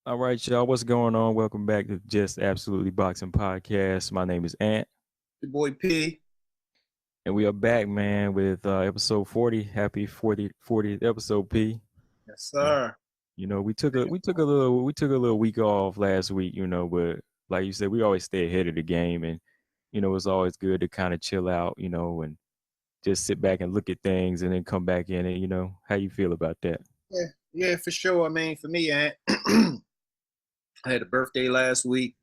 All right, y'all. What's going on? Welcome back to Just Absolutely Boxing Podcast. My name is Ant, Your boy P. and we are back, man, with episode 40. Happy 40th episode, P. Yes, Uh, sir. we took a little week off last week, but like you said, we always stay ahead of the game, and it's always good to kind of chill out, and just sit back and look at things, and then come back in, and how you feel about that? Yeah, for sure. I mean, for me, Aunt, I had a birthday last week.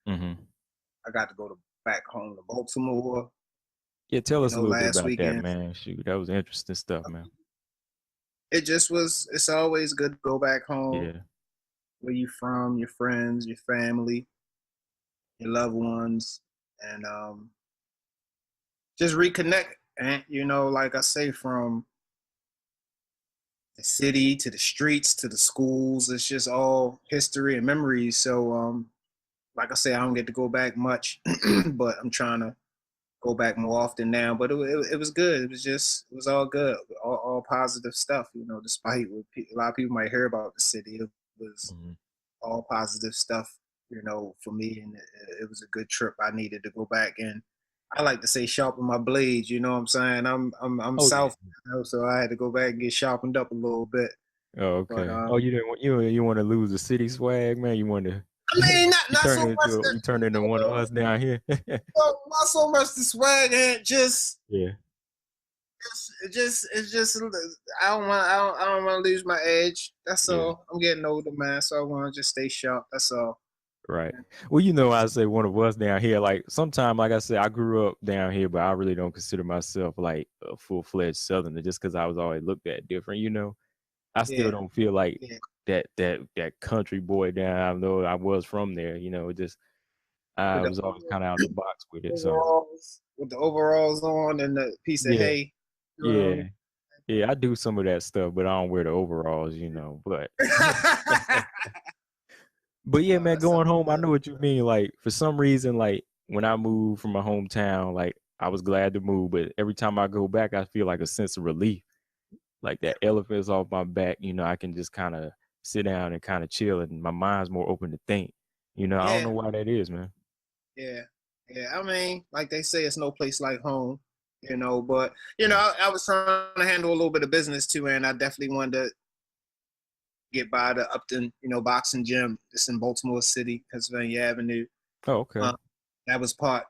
Mm-hmm. I got to go back home to Baltimore, Yeah, tell us a little bit last about that, weekend. man. Shoot, that was interesting stuff, man. It just was, it's always good to go back home Yeah. where you from, your friends, your family, your loved ones, and just reconnect. And, like I say, from the city to the streets to the schools, it's just all history and memories. So, like I say, I don't get to go back much, but I'm trying to go back more often now. But it was good. It was all good, all positive stuff. Despite what a lot of people might hear about the city, it was Mm-hmm. all positive stuff. For me, and it was a good trip. I needed to go back, and I like to say sharpen my blades. You know what I'm saying? I'm Oh yeah. south, so I had to go back and get sharpened up a little bit. Oh, But okay. Oh, you didn't want you want to lose the city swag, man. You want to I mean, not you not turn so much into that you turn into one of us down here. not so much the swag, and just Yeah. it's just I don't want to lose my edge. That's Yeah. all. I'm getting older, man, so I want to just stay sharp. That's all. Right. Well, I say one of us down here. Like sometimes, like I said, I grew up down here, but I really don't consider myself like a full-fledged Southerner just because I was always looked at different. I still Yeah, don't feel like yeah. that country boy down, though I was from there. Just I With the was always kind of out the box with it. So overalls on and the piece of yeah, hay. yeah. Yeah, I do some of that stuff, but I don't wear the overalls, But but yeah, man, That sounds going home, I good. know what you mean. Like for some reason, like when I moved from my hometown, like I was glad to move, but every time I go back, I feel like a sense of relief. Like that elephant is off my back, I can just kind of sit down and kind of chill, and my mind's more open to think. I don't Yeah, know why that is, man. yeah, yeah. I mean, like they say, it's no place like home. But Yeah. I was trying to handle a little bit of business too, and I definitely wanted to get by the Upton, boxing gym. It's in Baltimore City, Pennsylvania Avenue. Oh, okay. Uh, that was part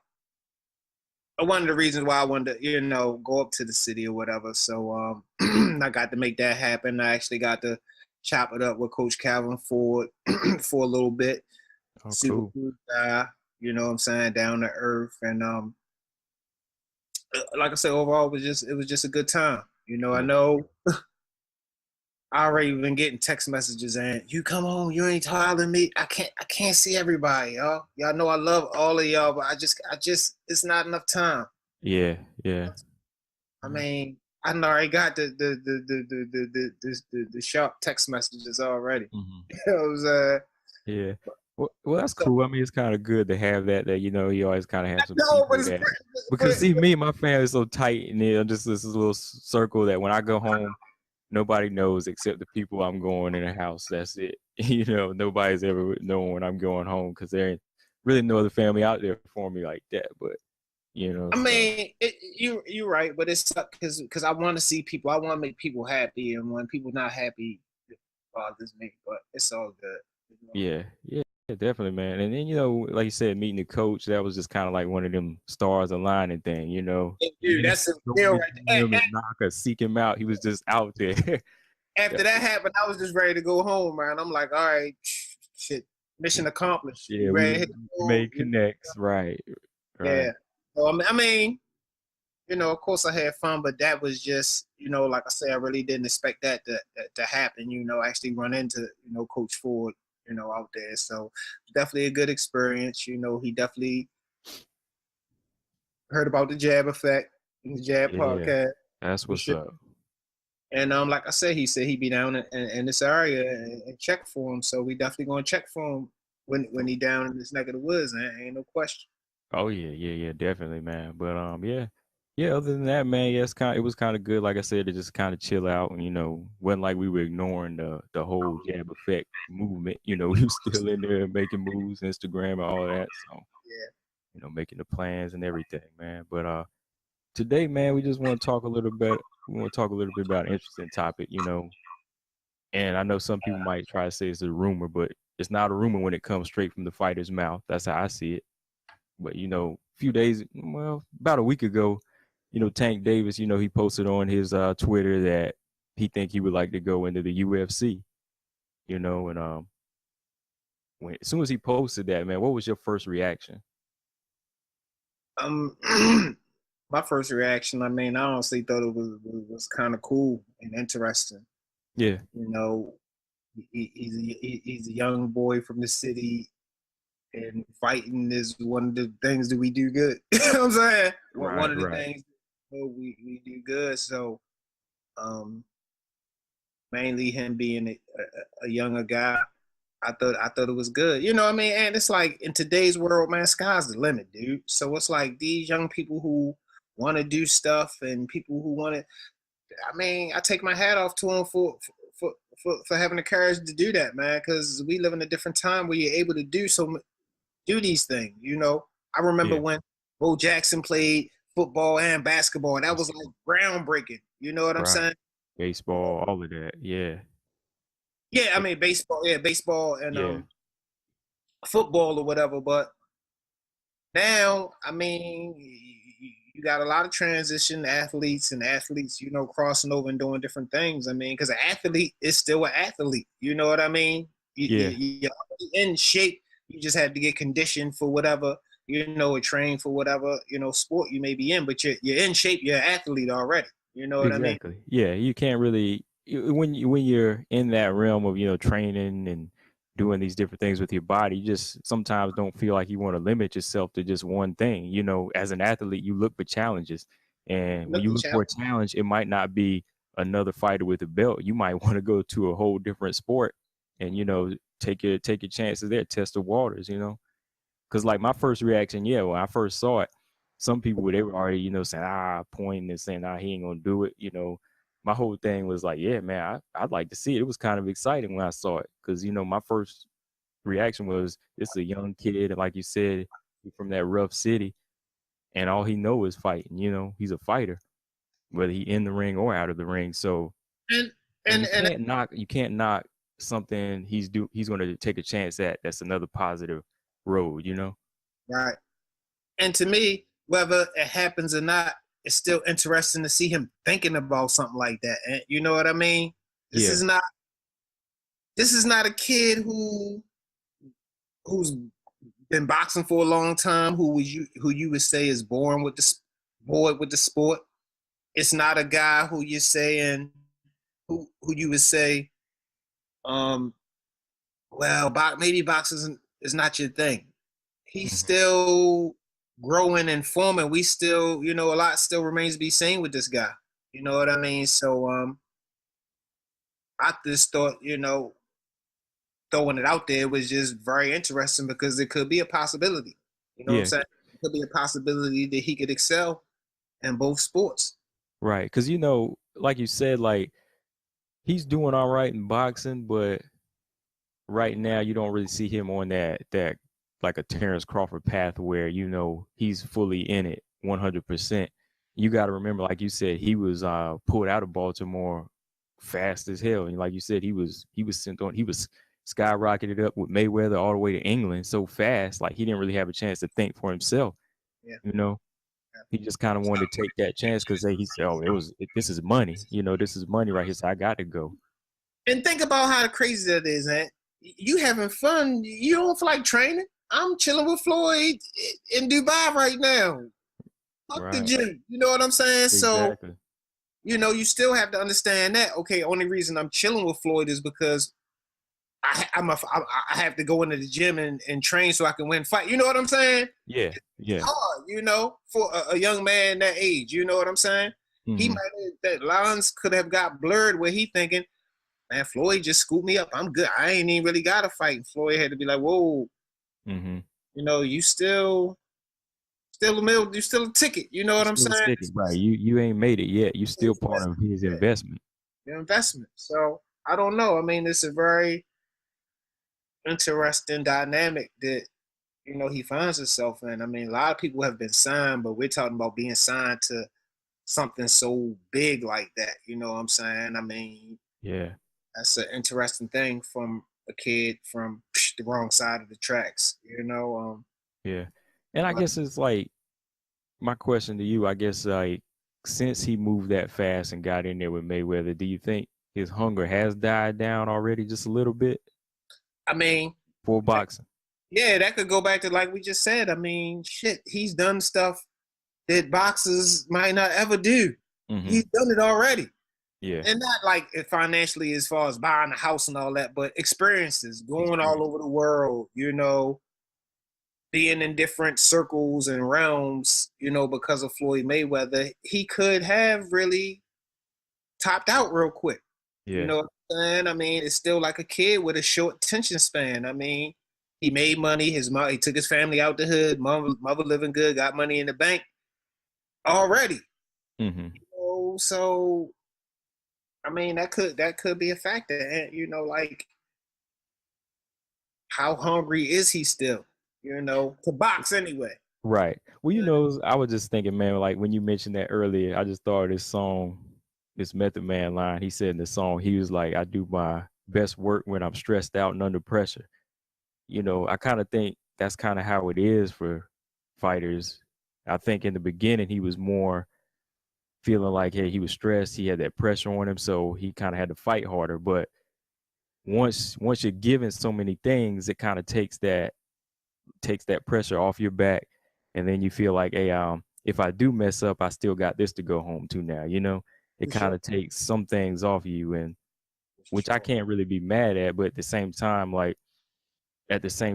one of the reasons why I wanted to, go up to the city or whatever. So I got to make that happen. I actually got to chop it up with Coach Calvin Ford for a little bit. Oh, Super cool. cool guy, you know what I'm saying, down to earth. And like I said, overall it was just a good time. I Yeah. know I already been getting text messages and you come home, you ain't hollering me. I can't see everybody, y'all. Y'all know I love all of y'all, but I just it's not enough time. Yeah. Yeah. I Mm. mean, I already got the sharp text messages already. Mhm. You know what I'm saying? Yeah. Well, that's So, cool. I mean, it's kind of good to have that you always kind of have some no, but people it's that because but, see me and my family is so tight and just this little circle that when I go home, nobody knows except the people I'm going in the house. That's it. Nobody's ever knowing when I'm going home because there ain't really no other family out there for me like that. But I so mean, you're right, but it's because I want to see people. I want to make people happy, and when people not happy, it bothers me. But it's all good. yeah, yeah, definitely, man. And then like you said, meeting the coach, that was just kind of like one of them stars aligning thing. Dude, Even if that's a you don't deal get right to there. him and knock or seek him out, he was just out there. After That that was- happened, I was just ready to go home, man. I'm like, all right, shit, mission accomplished. yeah, We ready to hit we the road? made connects, right, Yeah. right. So I mean, of course I had fun, but that was just, like I say, I really didn't expect that to happen. Actually run into, Coach Ford, out there. So definitely a good experience. He definitely heard about the Jab Effect and the Jab Yeah, podcast that's for what's sure. up. And like I said, he said he'd be down in this area and check for him. So we definitely gonna check for him when he down in this neck of the woods. Ain't no question. Oh yeah, yeah, yeah, definitely, man. But yeah. Yeah, other than that, man, yeah, it was kind of good. Like I said, to just kind of chill out, and wasn't like we were ignoring the whole jab effect movement. We was still in there making moves, Instagram and all that. So, Yeah. making the plans and everything, man. But today, man, we just want to talk a little bit. We want to talk a little bit about an interesting topic, And I know some people might try to say it's a rumor, but it's not a rumor when it comes straight from the fighter's mouth. That's how I see it. But a few days, well, about a week ago, Tank Davis, he posted on his Twitter that he think he would like to go into the UFC. And when as soon as he posted that, man, what was your first reaction? Um, my first reaction, I mean, I honestly thought it was kind of cool and interesting. Yeah, You know, he's a young boy from the city, and fighting is one of the things that we do good. You know what I'm saying? One right, of the right. things we do good. So, um, mainly him being a younger guy, I thought it was good. You know what I mean? And it's like in today's world, man, sky's the limit, dude. So it's like these young people who want to do stuff and people who want to. I mean, I take my hat off to them for having the courage to do that, man. Because we live in a different time where you're able to do these things. You know, I remember Yeah, when Bo Jackson played football and basketball. That was like basketball, groundbreaking. You know what I'm right. saying? Baseball, all of that. Yeah, Yeah, I mean baseball. Yeah, baseball and yeah, football or whatever. But now, I mean, you got a lot of transition athletes and athletes, crossing over and doing different things. I mean, because an athlete is still an athlete. You know what I mean? yeah. You're in shape. You just had to get conditioned for whatever, or train for whatever, sport you may be in. But you're in shape. You're an athlete already. You know what I mean? Exactly. Yeah, you can't really when you're in that realm of training and doing these different things with your body, you just sometimes don't feel like you want to limit yourself to just one thing. As an athlete, you look for challenges, and when Look you at look for a challenge. challenge, it might not be another fighter with a belt. You might want to go to a whole different sport and take your chances there, test the waters. Because like my first reaction, yeah, when I first saw it, some people they were already, saying pointing and saying he ain't gonna do it. My whole thing was like, yeah, man, I'd like to see it. It was kind of exciting when I saw it because my first reaction was this is a young kid, and like you said, he's from that rough city, and all he know is fighting. He's a fighter, whether he in the ring or out of the ring. So, And and and and you can't knock something he's going to take a chance at. That's another positive road. right. And to me, whether it happens or not, it's still interesting to see him thinking about something like that. And you know what I mean? This Yeah. is not this is not a kid who's been boxing for a long time, who you would say is bored with the sport. It's not a guy who you're saying who you would say, um, well, maybe boxing is not your thing. He's Mhm. still growing and forming. We still, a lot still remains to be seen with this guy. You know what I mean? So I just thought, throwing it out there was just very interesting because it could be a possibility. You know what I'm Yeah. saying? It could be a possibility that he could excel in both sports. Right. Because like you said, like he's doing all right in boxing, but right now you don't really see him on that like a Terrence Crawford path where he's fully in it 100%. You got to remember, like you said, he was pulled out of Baltimore fast as hell, and like you said, he was sent on, he was skyrocketed up with Mayweather all the way to England so fast, like he didn't really have a chance to think for himself. Yeah. You know, he just kind of wanted to take that chance because he said, "Oh, this is money. This is money right here. So I got to go." And think about how crazy that is, man. You having fun. You don't feel like training. I'm chilling with Floyd in Dubai right now. Fuck the Right. gym. You know what I'm saying? So, Exactly. you still have to understand that. Okay, only reason I'm chilling with Floyd is because I have to go into the gym and train so I can win fight. You know what I'm saying? Yeah. It's Yeah. hard, for a young man that age. You know what I'm saying? He Hmm. might that lines could have got blurred where he thinking, man, Floyd just scooped me up. I'm good. I ain't even really got to fight. And Floyd had to be like, whoa, Hmm. you still you still a ticket. You know You what I'm still a saying? ticket, right? You ain't made it yet. You still part of his Yeah, investment. your investment. So I don't know. I mean, it's a very interesting dynamic that he finds himself in. I mean, a lot of people have been signed, but we're talking about being signed to something so big like that. You know what I'm saying? I mean, Yeah, that's an interesting thing from a kid from the wrong side of the tracks. yeah. And I But guess it's like my question to you. I guess like since he moved that fast and got in there with Mayweather, do you think his hunger has died down already just a little bit I mean, for boxing? yeah, that could go back to like we just said. I mean, shit, he's done stuff that boxers might not ever do. Mm-hmm. He's done it already. Yeah, And not like financially as far as buying a house and all that, but experiences, going all experience. over the world, being in different circles and realms, because of Floyd Mayweather, he could have really topped out real quick. You Yeah, know what I'm saying? I mean, it's still like a kid with a short attention span. I mean, he made money. His mom, he took his family out the hood. Mother living good, got money in the bank already. mm-hmm. So I mean, that could be a factor. And like how hungry is he still? To box anyway. Right. Well, I was just thinking, man, like when you mentioned that earlier, I just thought of this song, this Method Man line. He said in the song, he was like, I do my best work when I'm stressed out and under pressure. I kind of think that's kind of how it is for fighters. I think in the beginning, he was more feeling like, hey, he was stressed. He had that pressure on him. So he kind of had to fight harder. But once you're given so many things, it kind of takes that pressure off your back, and then you feel like, hey, if I do mess up, I still got this to go home to now. It For kind sure. of takes some things off you, and For which I sure. can't really be mad at, but at the same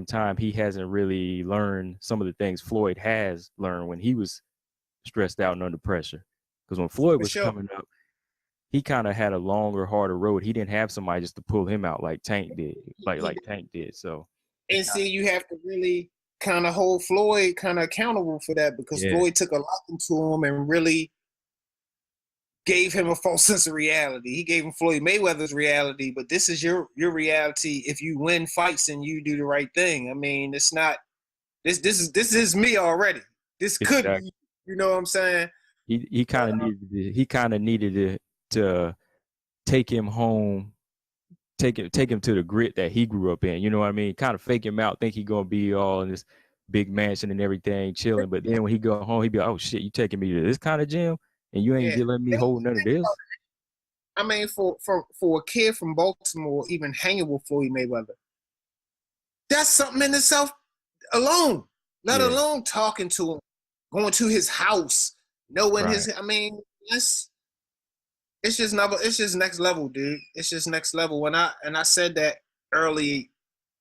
time, he hasn't really learned some of the things Floyd has learned when he was stressed out and under pressure. Because when Floyd For was sure. coming up, he kind of had a longer, harder road. He didn't have somebody just to pull him out like Tank did, like Tank did. So it And kind see, you have to really kind of hold Floyd kind of accountable for that because yeah, Floyd took a lot to him and really gave him a false sense of reality. He gave him Floyd Mayweather's reality, but this is your reality if you win fights and you do the right thing. I mean, it's not this is me already. This could exactly. be, you know what I'm saying? He But kind of needed to take him home, take him to the grit that he grew up in. You know what I mean? Kind of fake him out, think he gonna be all in this big mansion and everything, chilling. But then when he go home, he be like, oh shit, you taking me to this kind of gym, and you ain't yeah, letting me hold none of this. I mean, for a kid from Baltimore, even hanging with Floyd Mayweather, that's something in itself alone. Let Yeah, alone talking to him, going to his house, knowing right. his. I mean, it's just never. It's just next level, dude. It's just next level. I said that early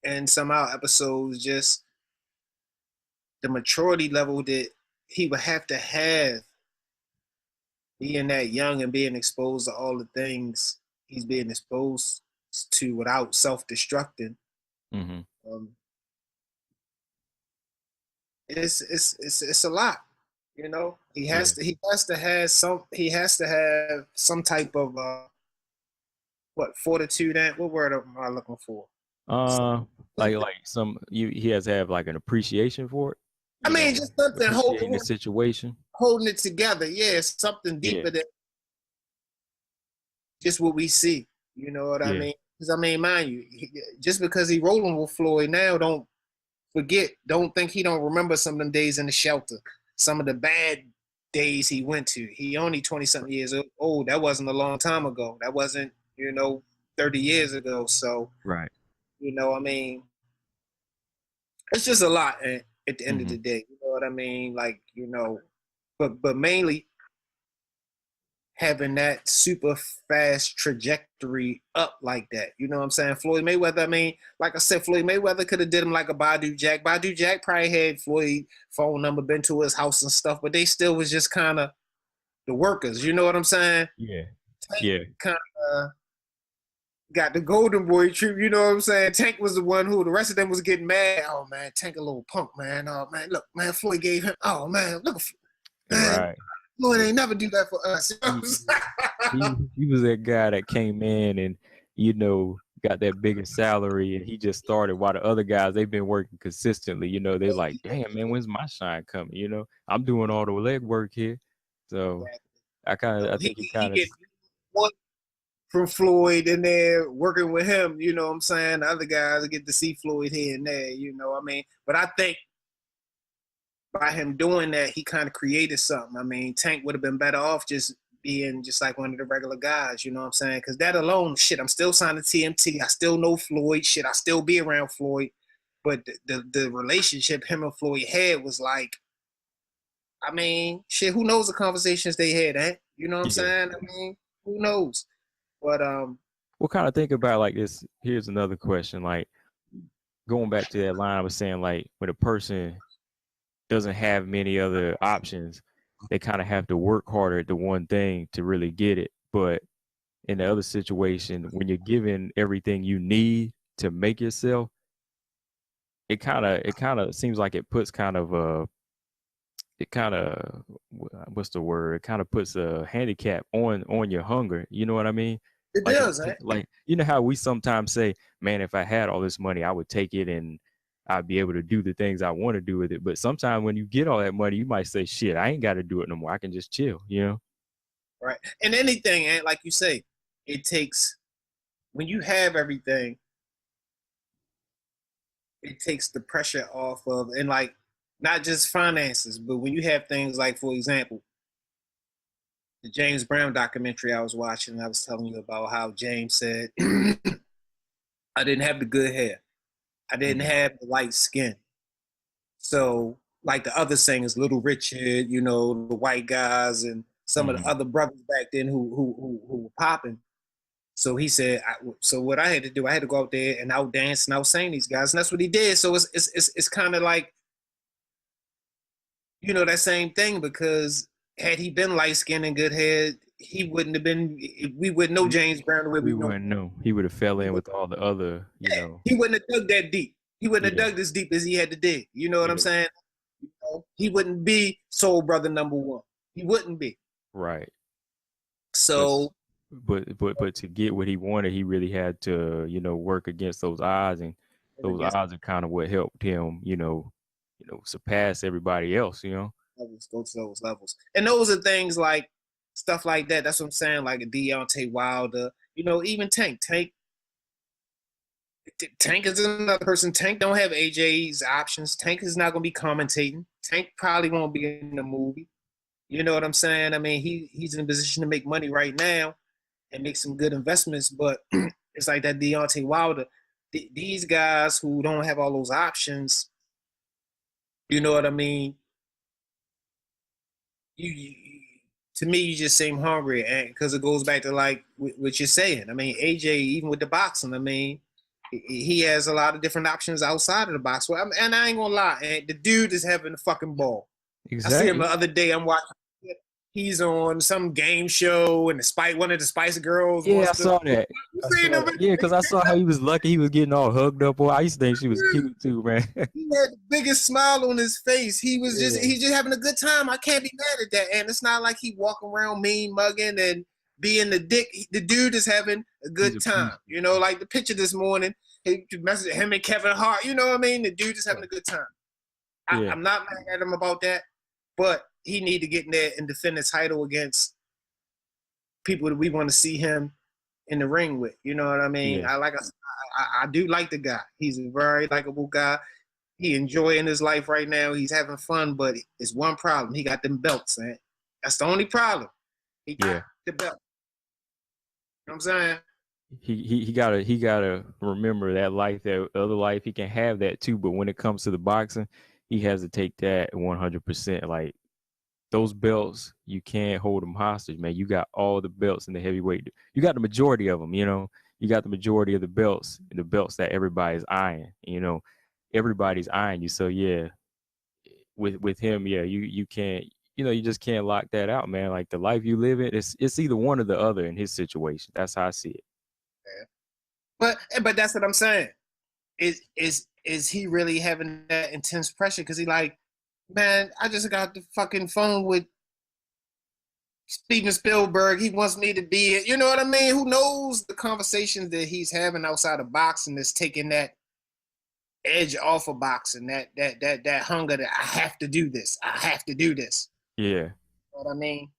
in some of our episodes, just the maturity level that he would have to have being that young and being exposed to all the things he's being exposed to without self-destructing. Hmm. Um, it's a lot. He Yeah. has to have some type of what fortitude and what word am I looking for? Uh, Something. like some he has to have like an appreciation for it. I mean, just something Appreciating the situation. holding it together. Yeah, it's something Yeah, deeper than just what we see. You know what I yeah, mean? Because I mean, mind you, just because he rolling with Floyd now, don't think he don't remember some of them days in the shelter, some of the bad days he went to. He only 20 something years old. That wasn't a long time ago. That wasn't 30 years ago. So right. I mean, it's just a lot at the end of Hmm. the day. You know what I mean? Like but mainly having that super fast trajectory up like that. You know what I'm saying? Floyd Mayweather, I mean, like I said, Floyd Mayweather could have did him like a Badu Jack. Badu Jack probably had Floyd phone number, been to his house and stuff, but they still was just kind of the workers. You know what I'm saying? Yeah, yeah, Kind of got the golden boy treatment. You know what I'm saying? Tank was the one who the rest of them was getting mad. Oh man, Tank a little punk, man. Oh man, look, man, Floyd gave him. Oh man, look, man, Right. Floyd Yeah. ain't never do that for us. You know what I'm He was that guy that came in and got that bigger salary, and he just started while the other guys they've been working consistently. They're like, damn man, when's my shine coming? I'm doing all the leg work here. So I think he he kind of get one from Floyd and they're working with him. You know what I'm saying? The other guys get to see Floyd here and there. You know what I mean? But I think by him doing that, he kind of created something. I mean, Tank would have been better off just being just like one of the regular guys, you know what I'm saying? Because that alone, shit, I'm still signed to TMT. I still know Floyd. Shit, I still be around Floyd. But the relationship him and Floyd had was like, I mean, shit, who knows the conversations they had, eh? You know what I'm yeah. saying? I mean, who knows? But Well, kind of think about like this. Here's another question. Like going back to that line I was saying, like when a person doesn't have many other options, they kind of have to work harder at the one thing to really get it. But in the other situation, when you're given everything you need to make yourself, it kind of seems like it puts kind of it kind of what's the word? It kind of puts a handicap on your hunger. You know what I mean? it does, eh? Like how we sometimes say, "Man, if I had all this money, I would take it and I'd be able to do the things I want to do with it." But sometimes when you get all that money, you might say, "Shit, I ain't got to do it no more. I can just chill." Right. And anything, eh, like you say, it takes when you have everything, it takes the pressure off of and like not just finances, but when you have things like, for example, the James Brown documentary I was watching, I was telling you about how James said, I didn't have the good hair. I didn't Mm-hmm. have the light skin. So, like the other singers, Little Richard, you know, the white guys and some of the Mm-hmm. other brothers back then who were popping. So he said, so what I had to do, I had to go out there and out dance and out sing these guys, and that's what he did. So it's kind of like, you know, that same thing because had he been light skinned and good hair, he wouldn't have been. We wouldn't know James Brown the way We we know. wouldn't know. He would have fell in with all the other, He wouldn't have dug that deep. He wouldn't have yeah, dug as deep as he had to dig. You know what I'm yeah, saying? You know, he wouldn't be Soul Brother #1. He wouldn't be. right. But So but to get what he wanted, he really had to, work against those odds, and those odds are kind of what helped him, surpass everybody else. levels, go to those levels. And those are things like stuff like that. That's what I'm saying, like a Deontay Wilder, you know, even Tank. Tank is another person. Tank don't have AJ's options. Tank is not gonna be commentating. Tank probably won't be in the movie. You know what I'm saying? I mean, he's in a position to make money right now and make some good investments, but it's like that Deontay Wilder. These guys who don't have all those options, you know what I mean? you to me, you just seem hungry, and because it goes back to like what you're saying. I mean, AJ, even with the boxing, I mean, he has a lot of different options outside of the box. Well, and I ain't gonna lie, and the dude is having a fucking ball. I see him the Exactly. other day. I'm watching. He's on some game show, and one of the Spice Girls Yeah, I wants to. saw that. You I seen saw him? that. Yeah, because I saw how he was lucky. He was getting all hugged up. Boy, I used to think she was cute too, man. He had the biggest smile on his face. Yeah. He's just having a good time. I can't be mad at that. And it's not like he walking around mean mugging and being the dick. The dude is having a He's good a time. peace. You know, like the picture this morning, he messaged him and Kevin Hart. You know what I mean? The dude is having Yeah. a good time. Yeah. I'm not mad at him about that, but he need to get in there and defend the title against people that we want to see him in the ring with. You know what I mean? Yeah. I do like the guy. He's a very likable guy. He enjoying his life right now. He's having fun, but it's one problem. He got them belts, man. That's the only problem. He got Yeah. the belt. You know what I'm saying? He gotta remember that life, that other life. He can have that too, but when it comes to the boxing, he has to take that 100%. Like those belts, you can't hold them hostage, man. You got all the belts in the heavyweight. You got the majority of them. You got the majority of the belts that everybody's eyeing. Everybody's eyeing you. So yeah, with him, yeah, you can't. You just can't lock that out, man. Like the life you live in, it's either one or the other in his situation. That's how I see it. Yeah. But that's what I'm saying. Is he really having that intense pressure? Because he like, man, I just got the fucking phone with Steven Spielberg. He wants me to be it. You know what I mean? Who knows the conversations that he's having outside of boxing that's taking that edge off of boxing, that hunger that I have to do this. I have to do this. Yeah. You know what I mean?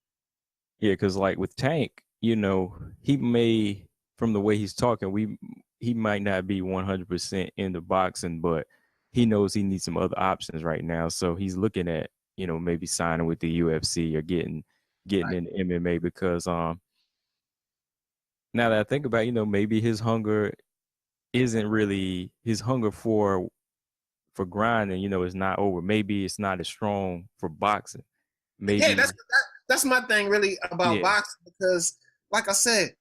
Yeah, because like with Tank, you know, he may, from the way he's talking, he might not be 100% into boxing, but he knows he needs some other options right now. So he's looking at, you know, maybe signing with the UFC or getting Right. into MMA because now that I think about it, you know, maybe his hunger isn't really his hunger for grinding, you know, is not over. Maybe it's not as strong for boxing. Yeah, Maybe that's my thing really about yeah, boxing because, like I said,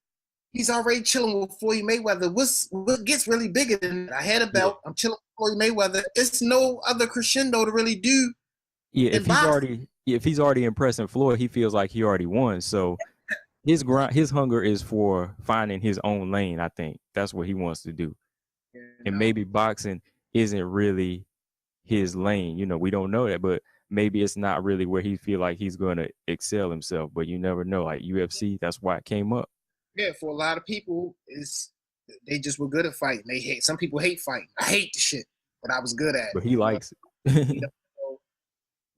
he's already chilling with Floyd Mayweather. What gets really bigger than that? I had a yeah. belt. I'm chilling with Floyd Mayweather. It's no other crescendo to really do Yeah, in boxing. if he's already impressing Floyd, he feels like he already won. So his hunger is for finding his own lane. I think that's what he wants to do. You And know, maybe boxing isn't really his lane. You know, we don't know that, but maybe it's not really where he feel like he's going to excel himself. But you never know. Like UFC, that's why it came up. yeah, for a lot of people, is they just were good at fighting. They hate some people hate fighting. I hate the shit, but I was good at it. But he You know, likes you it.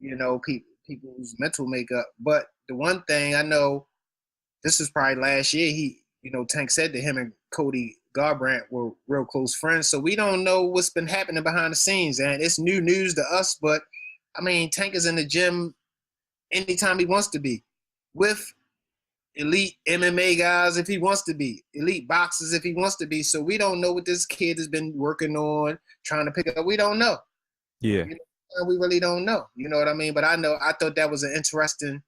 don't know, people's mental makeup. But the one thing I know, this was probably last year. Tank said that him and Cody Garbrandt were real close friends. So we don't know what's been happening behind the scenes, and it's new news to us. But I mean, Tank is in the gym anytime he wants to be, with elite MMA guys if he wants to be, elite boxers if he wants to be. So we don't know what this kid has been working on, trying to pick up. We don't know. Yeah. You know, we really don't know. You know what I mean? But I thought that was an interesting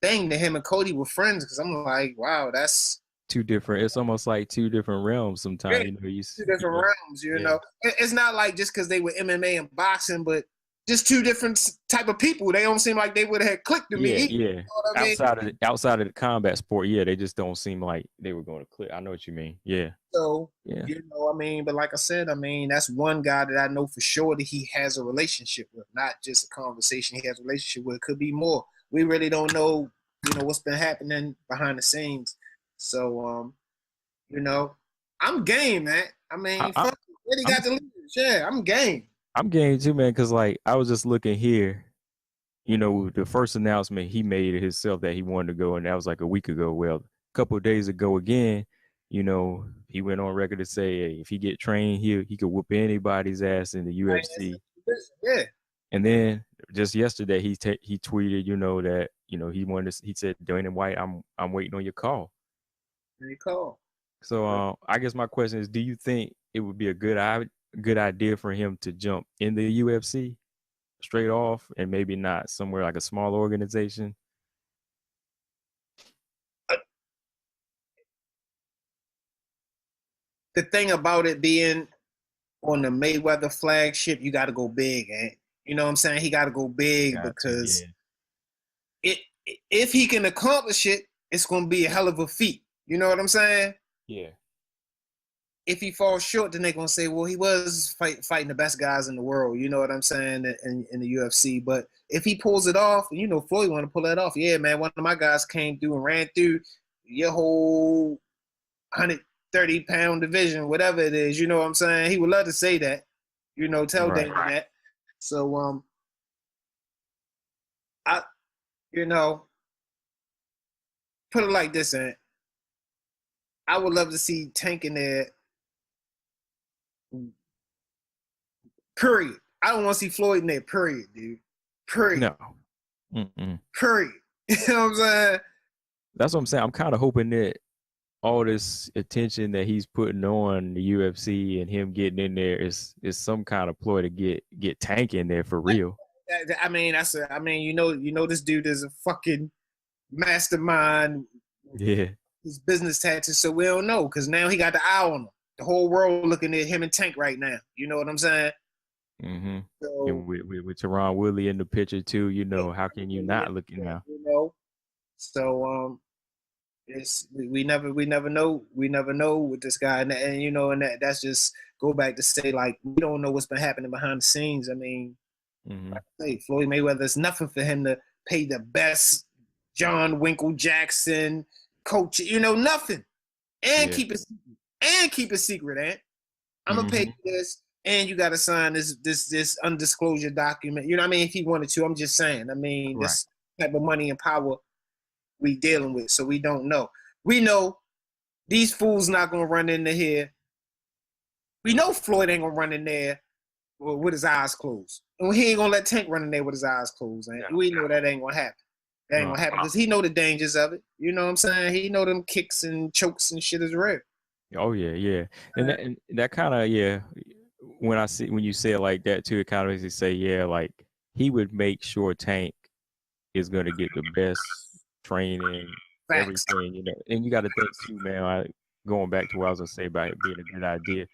thing that him and Cody were friends because I'm like, wow, that's Two different. It's almost like two different realms. yeah, Sometimes you know two different realms. You yeah. know, it's not like just because they were MMA and boxing, but just two different type of people. They don't seem like they would have clicked to me Yeah, either. yeah. You know what I mean? Outside of the combat sport, yeah, they just don't seem like they were going to click. I know what you mean. Yeah, So, yeah, I mean, but like I said, I mean, that's one guy that I know for sure that he has a relationship with, not just a conversation he has a relationship with. It could be more. We really don't know, what's been happening behind the scenes. So, you know, I'm game, man. I I, mean, I, fuck, what he I'm got to lose? Yeah, I'm game. I'm game too, man. Because like I was just looking here, you know, the first announcement he made it himself that he wanted to go, and that was like a week ago. Well, a couple of days ago again, you know, he went on record to say, hey, if he get trained, he could whoop anybody's ass in the UFC. Yeah, And then just yesterday, he tweeted, you know, that he said, Dana White, I'm waiting on your call. pretty cool. So I guess my question is, do you think it would be a good idea for him to jump in the UFC straight off and maybe not somewhere like a small organization? The thing about it being on the Mayweather flagship, you got to go big, and you know what I'm saying. He got to go big Got to, because yeah. it if he can accomplish it, it's going to be a hell of a feat. You know what I'm saying? Yeah. If he falls short, then they're going to say, well, he was fighting the best guys in the world. You know what I'm saying? In the UFC. But if he pulls it off, Floyd want to pull that off. Yeah, man, one of my guys came through and ran through your whole 130-pound division, whatever it is. You know what I'm saying? He would love to say that. Tell Right. Dana that. So, I, you know, put it like this, and I would love to see Tank in there. Period. I don't want to see Floyd in there. Period, dude. Period. No. Mm-mm. Period. You know what I'm saying? That's what I'm saying. I'm kind of hoping that all this attention that he's putting on the UFC and him getting in there is some kind of ploy to get Tank in there for real. I mean, this dude is a fucking mastermind. Yeah. His business tactics, so we don't know because now he got the eye on him. The whole world looking at him and Tank right now. You know what I'm saying? Mm-hmm. So And with Teron Woodley in the picture too, you know, how can you not look now? you know. So We never know with this guy, and you know, and that's just go back to say like we don't know what's been happening behind the scenes. I mean, Mm-hmm. like I say, Floyd Mayweather, it's nothing for him to pay the best John Winkle Jackson coach, you know, nothing, and Yeah. keep it secret, and I'm gonna pay Mm-hmm. you this, and you got to sign this undisclosure document. You know what I mean? If he wanted to, I'm just saying. I mean, Right. this type of money and power we dealing with, so we don't know. We know these fools not gonna run into here. We know Floyd ain't gonna run in there with his eyes closed, and he ain't gonna let Tank run in there with his eyes closed. And Yeah. we know that ain't gonna happen. That ain't No. gonna happen because he know the dangers of it. You know what I'm saying? He know them kicks and chokes and shit is real. Oh yeah, yeah. And that kind of, yeah. When you say it like that too, it kind of makes you say, yeah, like he would make sure Tank is going to get the best training, Facts. everything, you know. And you got to think too, man. Going back to what I was gonna say about it being a good idea,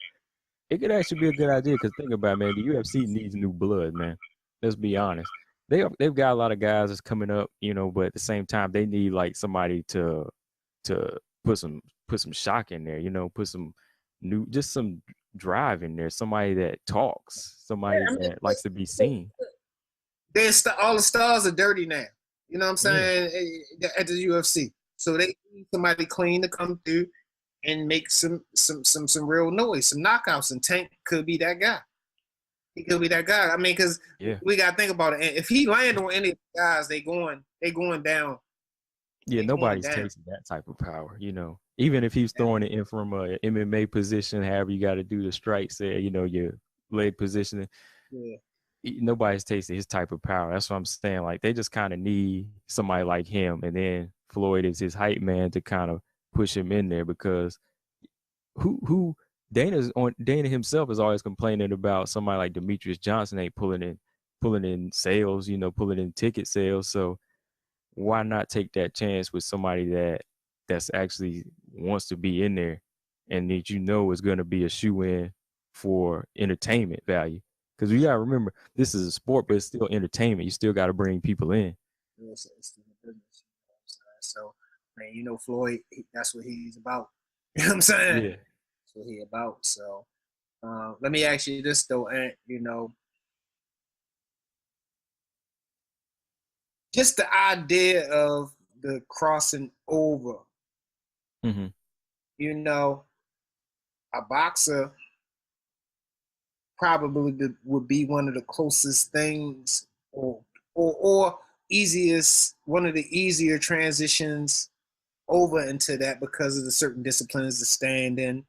it could actually be a good idea because think about it, man. The UFC needs new blood, man. Let's be honest. They've got a lot of guys that's coming up, you know, but at the same time, they need like somebody to put some shock in there, you know, put some just some drive in there. Somebody that talks, Yeah, somebody I that likes to be seen. all the stars are dirty now. You know what I'm Yeah. saying? At the UFC, so they need somebody clean to come through and make some real noise, some knockouts. And Tank could be that guy. He could be that guy. I mean, because Yeah. we got to think about it. And if he land on any of the guys, they going down. Yeah, They going nobody's down. tasting that type of power, you know. Even if he's throwing it in from a MMA position, however you got to do the strikes there, you know, your leg positioning, Yeah. nobody's tasting his type of power. That's what I'm saying. Like they just kind of need somebody like him, and then Floyd is his hype man to kind of push him in there because who Dana himself is always complaining about somebody like Demetrius Johnson ain't pulling in sales, you know, pulling in ticket sales. So why not take that chance with somebody that's actually wants to be in there and that you know is going to be a shoe in for entertainment value? Because you got to remember, this is a sport, but it's still entertainment. You still got to bring people in. It's the business. You know what I'm saying? So, man, you know, Floyd, that's what he's about. You know what I'm saying? Yeah. That's what he about. So, let me ask you this though, Ant. You know, just the idea of the crossing over. Mm-hmm. You know, a boxer probably would be one of the closest things, or easiest, one of the easier transitions over into that because of the certain disciplines, the standing,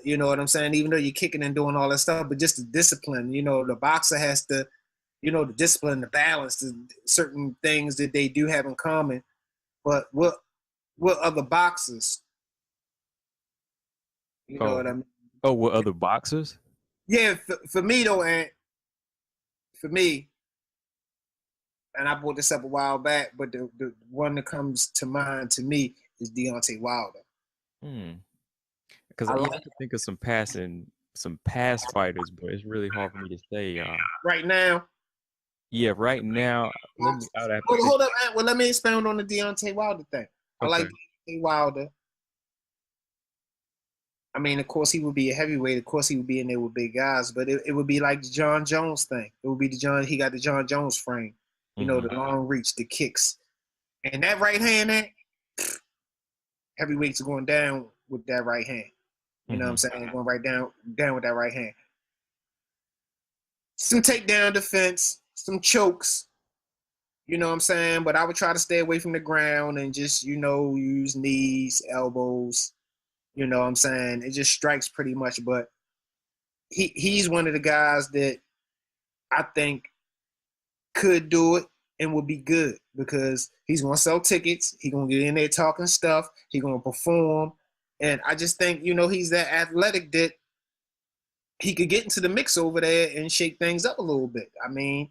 you know what I'm saying? Even though you're kicking and doing all that stuff, but just the discipline, you know, the boxer has to, you know, the discipline, the balance, the certain things that they do have in common. But what other boxers, you know what I Oh, mean? oh, what other boxers? Yeah, for me though, and for me, and I brought this up a while back, but the one that comes to mind to me is Deontay Wilder. Hmm. Because I yeah, I like could think of some past fighters, but it's really hard for me to say. right now. Yeah, right now, I would have to think. Hold up, well, let me expound on the Deontay Wilder thing. I like Okay. Deontay Wilder. I mean, of course, he would be a heavyweight. Of course, he would be in there with big guys, but it would be like the John Jones thing. It would be he got the John Jones frame, you know, Mm-hmm. the long reach, the kicks. And that right hand, heavyweights are going down with that right hand. You know what I'm Mm-hmm. saying? Going right down with that right hand. Some takedown defense, some chokes, you know what I'm saying? But I would try to stay away from the ground and just, you know, use knees, elbows, you know what I'm saying? It just strikes pretty much. But he's one of the guys that I think could do it and would be good because he's gonna sell tickets, he's gonna get in there talking stuff, he's gonna perform. And I just think, you know, he's that athletic that he could get into the mix over there and shake things up a little bit. I mean,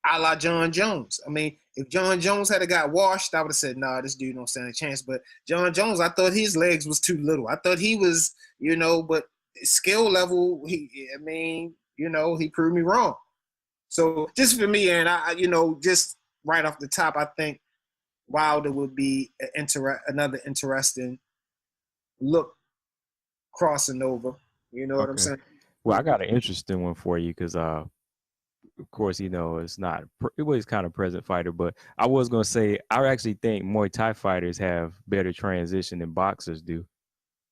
a la John Jones. I mean, if John Jones had got washed, I would have said, nah, this dude don't stand a chance. But John Jones, I thought his legs was too little. I thought he was, you know, but skill level, I mean, you know, he proved me wrong. So just for me, and I, you know, just right off the top, I think Wilder would be another interesting look crossing over. You know what I'm Okay. saying? Well, I got an interesting one for you because, of course, it's not, it was kind of present fighter, but I was going to say, I actually think Muay Thai fighters have better transition than boxers do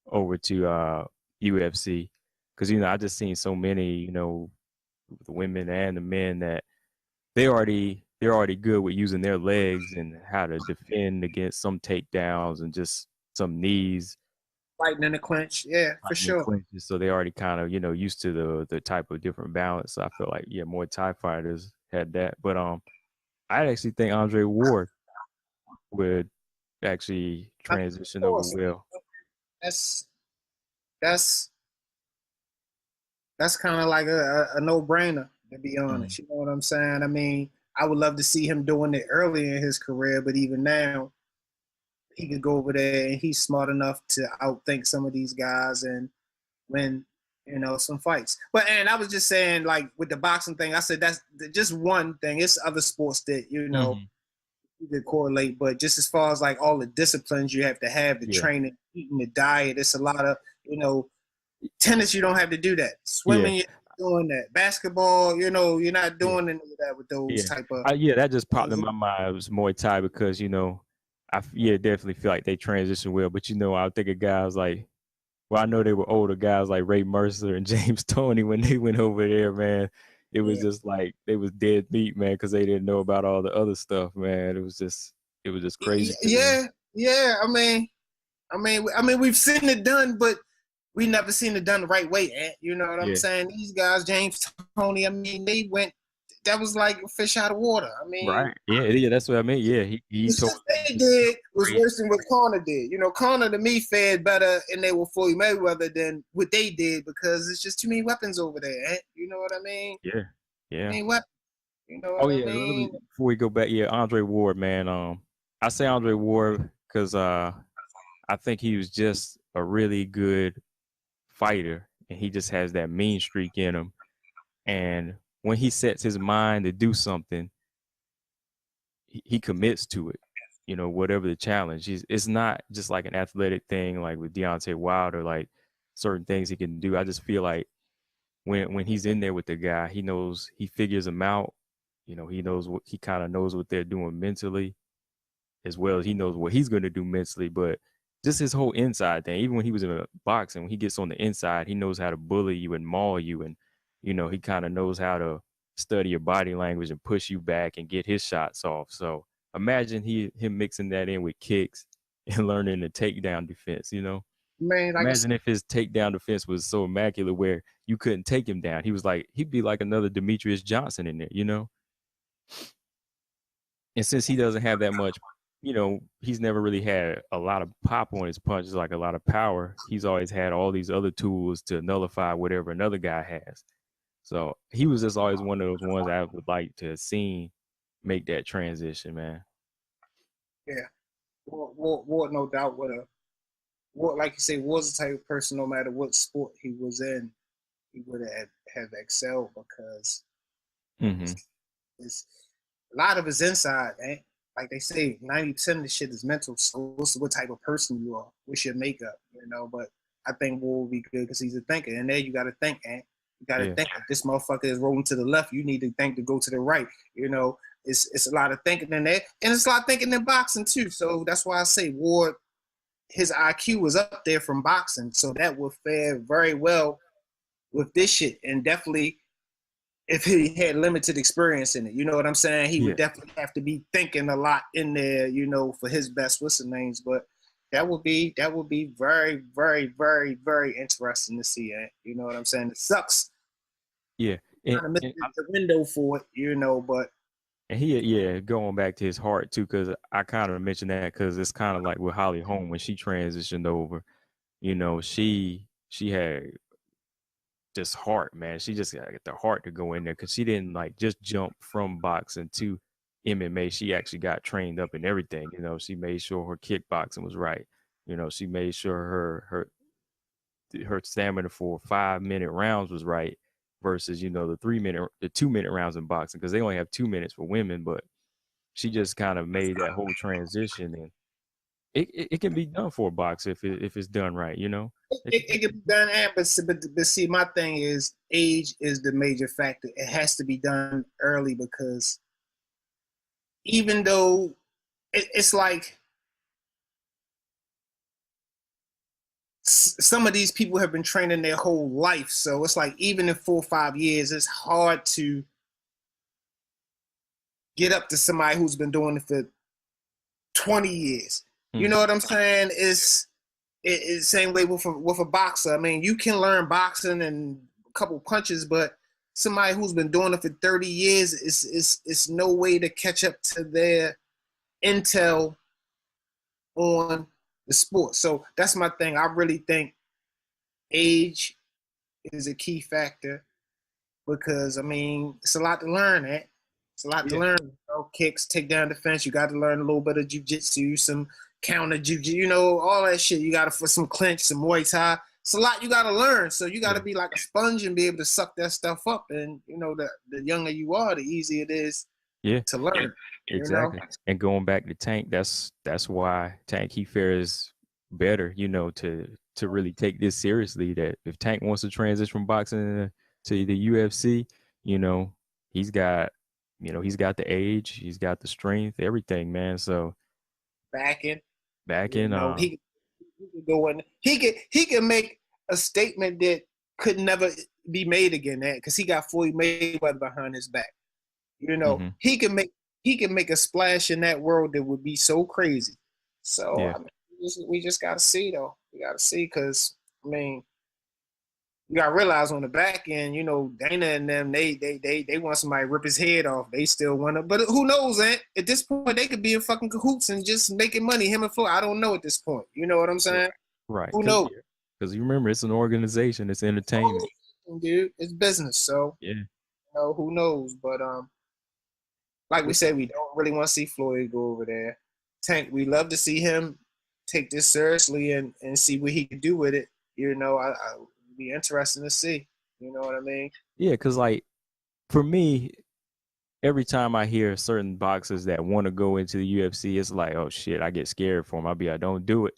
over to UFC. Because, I just seen so many, the women and the men that they're already good with using their legs and how to defend against some takedowns and just some knees, Fighting in the clinch, yeah, for fighting in sure. clinches. So they already kind of used to the type of different balance. So I feel like Muay Thai fighters had that. But I actually think Andre Ward would actually I mean, transition of over course, well. that's that's that's kind of like a no brainer, to be Mhm. honest. You know what I'm saying? I mean, I would love to see him doing it early in his career, but even now, he could go over there and he's smart enough to outthink some of these guys and win, some fights. But and I was just saying, like with the boxing thing, I said that's just one thing. It's other sports that Mhm. you could correlate, but just as far as like all the disciplines you have to have, the Yeah. training, eating, the diet, it's a lot of tennis. You don't have to do that. Yeah. Swimming, you're not doing that. Basketball, you're not Yeah. doing any of that with those Yeah. type of. Yeah, that just popped in my mind. It was Muay Thai because, definitely feel like they transition well. But, I think of guys like, well, I know they were older guys like Ray Mercer and James Toney when they went over there, man. It was Yeah, just like they was dead meat, man, because they didn't know about all the other stuff, man. It was just crazy to me. yeah, yeah. We've seen it done, but we never seen it done the right way. You know what I'm Yeah. saying? These guys, James, Tony, I mean, they went. That was like a fish out of water. I mean, Right. Yeah, yeah, that's what I mean. Yeah, he the told shit them they just did was crazy. worse than what Connor did. Connor to me fared better, and they were Floyd Mayweather than what they did because it's just too many weapons over there. You know what I mean? Yeah. Too Yeah. many weapons. You know Oh what I yeah, mean? before we go back, yeah, Andre Ward, man. I say Andre Ward because I think he was just a really good fighter, and he just has that mean streak in him. And when he sets his mind to do something, he commits to it. Whatever the challenge, it's not just like an athletic thing, like with Deontay Wilder, like certain things he can do. I just feel like when he's in there with the guy, he figures them out. He kind of knows what they're doing mentally as well as he knows what he's going to do mentally. But just his whole inside thing, even when he was in a boxing, when he gets on the inside, he knows how to bully you and maul you. And, he kind of knows how to study your body language and push you back and get his shots off. So imagine him mixing that in with kicks and learning the takedown defense. Man, like I said, Imagine if his takedown defense was so immaculate where you couldn't take him down. He'd be like another Demetrius Johnson in there. And since he doesn't have that much, he's never really had a lot of pop on his punches, like a lot of power. He's always had all these other tools to nullify whatever another guy has. So he was just always one of those ones I would like to have seen make that transition, man. yeah, Ward, no doubt, with a Ward, like you say, was the type of person. No matter what sport he was in, he would have excelled because Mm-hmm. it's a lot of his inside, man. Like they say, 90% of the shit is mental. So what's what type of person you are? What's your makeup? But I think Ward will be good because he's a thinker. And there you got to think, man. You got to Yeah. think. If this motherfucker is rolling to the left, you need to think to go to the right. It's a lot of thinking in there, and it's a lot of thinking in boxing too. So that's why I say Ward, his IQ was up there from boxing, so that would fare very well with this shit, and definitely if he had limited experience in it. You know what I'm saying? He would Yeah. definitely have to be thinking a lot in there, for his best what's the names. But that would be very, very, very, very interesting to see. You know what I'm saying? It sucks Yeah. And, kind of and, missed the window for it, but and going back to his heart too, because I kind of mentioned that because it's kind of like with Holly Holm when she transitioned over. She had just heart, man. She just got the heart to go in there because she didn't like just jump from boxing to MMA. She actually got trained up in everything. She made sure her kickboxing was right. She made sure her stamina for 5 minute rounds was right versus the 2 minute rounds in boxing because they only have 2 minutes for women, but she just kind of made that whole transition, and it can be done for a boxer if it's done right, you know. It can be done, but see, my thing is age is the major factor. It has to be done early because even though it's like some of these people have been training their whole life, so it's like even in 4 or 5 years, it's hard to get up to somebody who's been doing it for 20 years. You know what I'm saying? It's the same way with a boxer. I mean, you can learn boxing and a couple punches, but somebody who's been doing it for 30 years is no way to catch up to their intel on the sport. So that's my thing. I really think age is a key factor because, I mean, it's a lot to learn, eh? It's a lot to learn. You know, kicks, takedown defense. You got to learn a little bit of jiu-jitsu, some counter jiu-jitsu, you know, all that shit. You got to, for some clinch, some Muay Thai. It's a lot you got to learn. So you got to be like a sponge and be able to suck that stuff up. And, you know, the younger you are, the easier it is to learn. Exactly. You know? And going back to Tank, that's why Tank he fares better, you know, to really take this seriously. That if Tank wants to transition from boxing to the UFC, you know, he's got the age, he's got the strength, everything, man. So back in, he could go in. He could make a statement that could never be made again, because he got Floyd Mayweather behind his back. You know, he can make a splash in that world that would be so crazy. So I mean, we just got to see, though. We got to see, because I mean, you got to realize on the back end, you know, Dana and them, they want somebody to rip his head off. They still want to, but who knows, Ant? At this point, they could be in fucking cahoots and just making money, him and Floyd. I don't know at this point. You know what I'm saying? Right. Who knows? Because you remember, it's an organization. It's entertainment. Dude, it's business. So, you know, who knows? But, like we said, we don't really want to see Floyd go over there. Tank, we love to see him take this seriously and see what he can do with it. You know, I be interesting to see. You know what I mean? Yeah, because like for me, every time I hear certain boxers that want to go into the UFC, it's like, oh shit, I get scared for him. I'll be like, don't do it.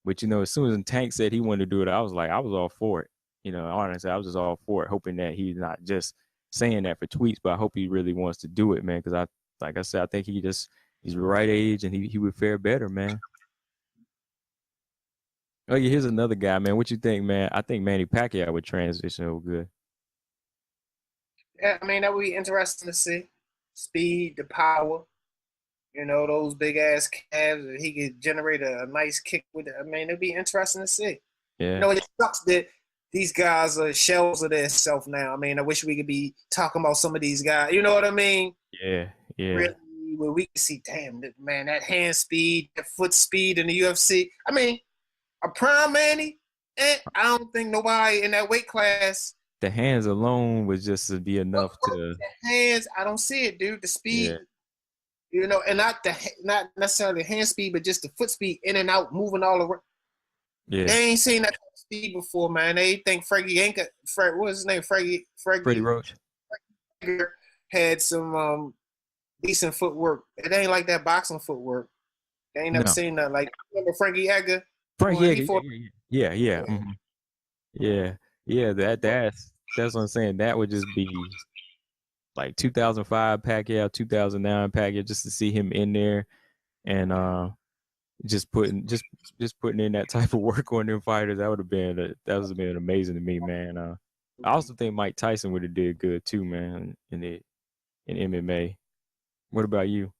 But you know, as soon as Tank said he wanted to do it, I was all for it. You know, honestly, I was just all for it, hoping that he's not just saying that for tweets, but I hope he really wants to do it, man. Because like I said, I think he's the right age and he would fare better, man. Oh yeah, here's another guy, man. What you think, man? I think Manny Pacquiao would transition real good. Yeah, I mean, that would be interesting to see. Speed, the power, you know, those big ass calves. He could generate a nice kick with it. I mean, it'd be interesting to see. Yeah. You know, it sucks that these guys are shells of their self now. I mean, I wish we could be talking about some of these guys. You know what I mean? Yeah. Really, where we can see, damn, man, that hand speed, that foot speed in the UFC. I mean, a prime Manny, I don't think nobody in that weight class. The hands alone would just be enough to. The hands, I don't see it, dude. The speed, you know, and not necessarily the hand speed, but just the foot speed, in and out, moving all around. Yeah. They ain't seen that speed before, man. They think Freddie ain't got what's his name? Freddie Roach had some decent footwork. It ain't like that boxing footwork. They ain't never seen that. Like, remember Frankie Edgar? Yeah. That's what I'm saying. That would just be like 2005 Pacquiao, 2009 Pacquiao, just to see him in there and just putting in that type of work on them fighters. That would have been amazing to me, man. I also think Mike Tyson would have did good too, man, in MMA. What about you?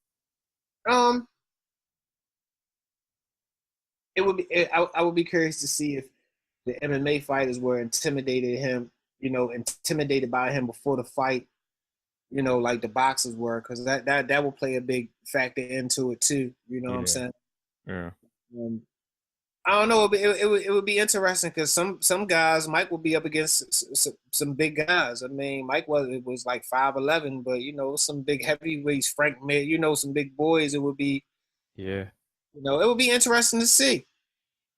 It would be. I would be curious to see if the MMA fighters were intimidated by him before the fight. You know, like the boxers were, because that will play a big factor into it too. You know what I'm saying? Yeah. I don't know. It would be interesting because some guys, Mike will be up against some big guys. I mean, Mike was like 5'11", but you know, some big heavyweights, Frank Mir, you know, some big boys. It would be, you know, it would be interesting to see.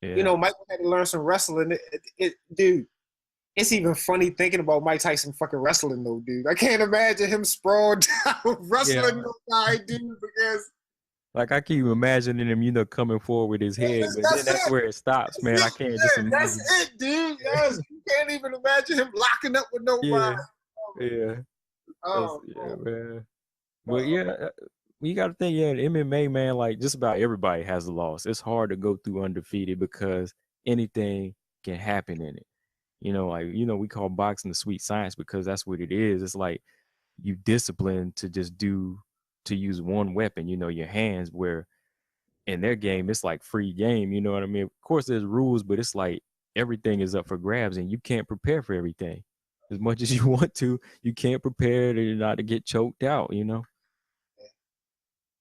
Yeah. You know, Mike had to learn some wrestling. Dude, It's even funny thinking about Mike Tyson fucking wrestling though, dude. I can't imagine him sprawled down wrestling no guy, dude, because like I keep imagining him, coming forward with his head, but then that's where it stops, man. I can't just that's imagine. it, dude. Yes, you can't even imagine him locking up with nobody. Yeah, Oh, man. But yeah, you got to think, in MMA, man, like just about everybody has a loss. It's hard to go through undefeated because anything can happen in it. We call boxing the sweet science because that's what it is. It's like you discipline to use one weapon, your hands, where in their game, it's like free game. You know what I mean? Of course, there's rules, but it's like everything is up for grabs and you can't prepare for everything. As much as you want to, you can't prepare to not to get choked out,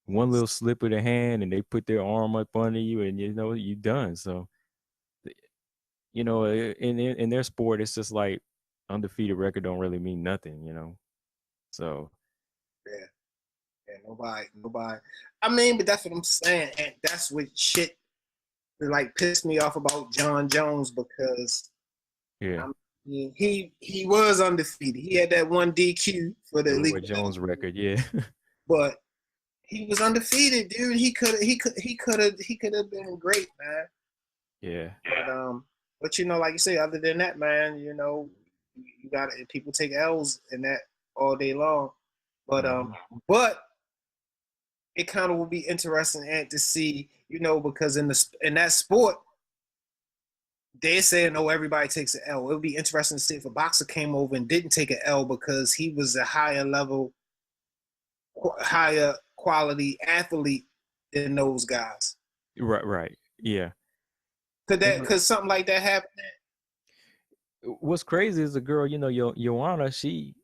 One little slip of the hand and they put their arm up under you and you done. So in their sport, it's just like undefeated record don't really mean nothing. So yeah, nobody. I mean, but that's what I'm saying, and that's what shit that like pissed me off about John Jones because he was undefeated. He had that one DQ for the Roy Jones record, yeah. But he was undefeated, dude. He could have been great, man. Yeah. But like you say, other than that, man, you got people take L's in that all day long. But but it kind of will be interesting to see, because in that sport, they're saying, oh, everybody takes an L. It would be interesting to see if a boxer came over and didn't take an L because he was a higher level, higher quality athlete than those guys. Right. Yeah. Could something like that happen? What's crazy is the girl, Joanna, she